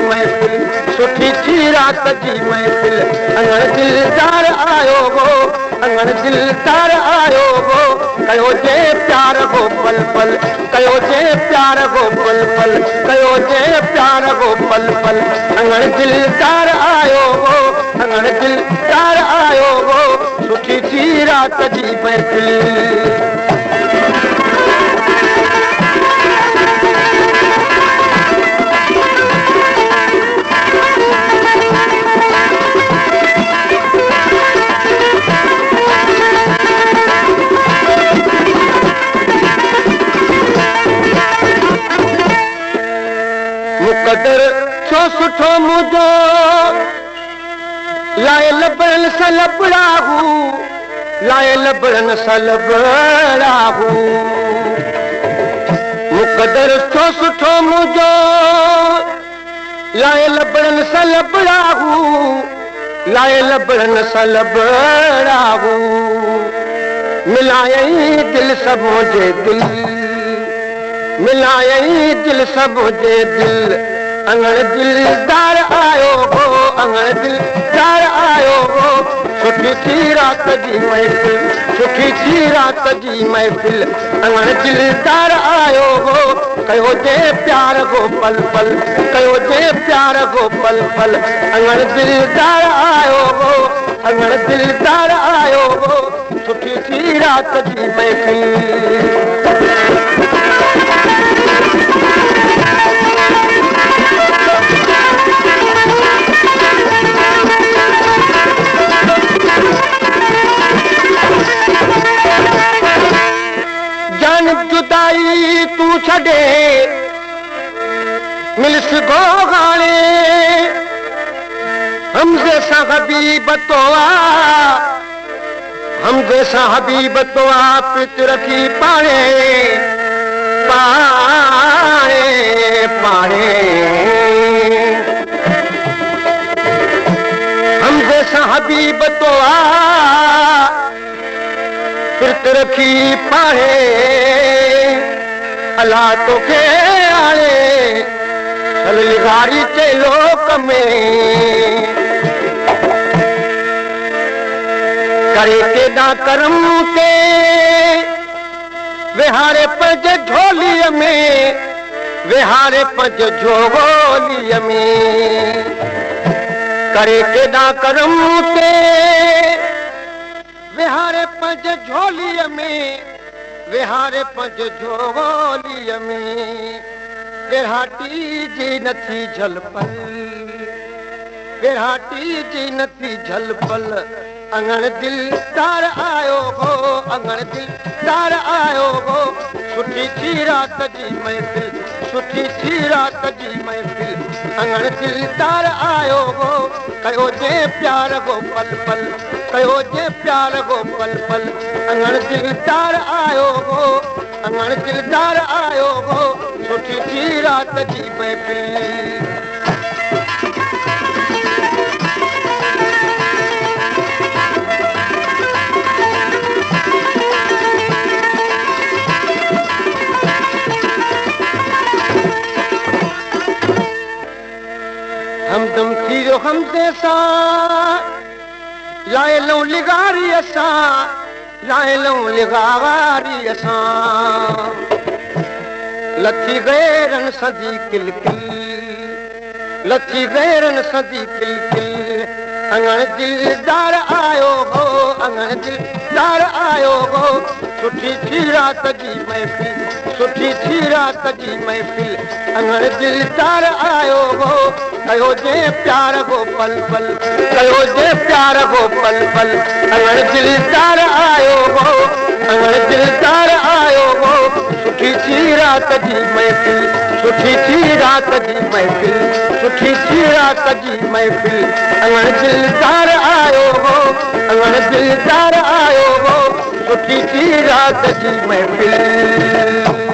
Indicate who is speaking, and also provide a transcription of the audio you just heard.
Speaker 1: महफ़िल सुठी थी रात जी महफ़िल अंगण दिलदार आयो हो अंगण दिलदार आयो हो कयो जे प्यार हो पल पल कयो जे प्यार हो पल पल कयो जे प्यार हो पल पल अंगण दिलदार आयो हो अंगण दिलदार आयो हो सुठी थी रात जी महफ़िल मुक़दर छो सुठो मुझो लाए लबड़न सा लबड़ाहू लाए लबड़न सा लबड़ाहू मुक़दर छो सुठो मुझो लाए लबड़न सा लबड़ाहू लाए लबड़न सा लबड़ाहू मिलायई दिल सब मुझे दिल मिलायई दिल सब जे दिल अंगण दिलदार आयो हो अंगण दिलदार आयो हो सुठी थी रात जी महफ़िल सुठी थी रात जी महफ़िल अंगण दिलदार आयो हो कयो जे प्यार हो पल पल कयो जे प्यार हो पल पल अंगण दिलदार आयो हो अंगण दिलदार आयो हो सुठी थी रात जी महफ़िल जुदाई तू छड़े मिलस गो गाने हम जैसा हबीब तो हम जैसा हबीब तो पितर की पाने पाने पाने हम जैसा हबीब तो पितर की पाने अल्लाह तो के आले चल लिगारी के लोक में करे के ना करम के विहारे पज झोलिय में विहारे पज झोलिय में करे के ना करम के विहारे पज झोलिय में विहारे पज झोलिय में विराटी जी नथी झलपल विराटी जी नथी झलपल अंगण दिलदार आयो हो अंगण दिलदार आयो हो सुठी थी रात जी महफ़िल सुठी थी रात जी महफ़िल अंगण दिलदार आयो हो कयो जे प्यार हो पल पल कयो जे प्यार हो पल पल अंगण दिलदार आयो हो अंगण दिलदार आयो हो सुठी थी रात जी महफ़िल हमदम थी जो हमदे सा लाए लो लिगारी असा लाए लो लिगारी असा लथी गैरन सदी किल किल लथी गैरन सदी किल किल अंगण दिलदार आयो हो अंगण दिलदार आयो हो सुठी थी रात जी महफ़िल सुठी थी रात जी महफ़िल अंगण दिलदार आयो हो कयो जे प्यार हो पल पल कयो जे प्यार हो पल पल अंगण दिलदार आयो हो अंगण दिलदार आयो हो सुठी थी रात जी महफ़िल सुठी थी रात जी महफ़िल सुठी थी रात जी महफ़िल अंगण दिलदार आयो हो अंगण दिलदार आयो हो सुठी थी रात जी महफ़िल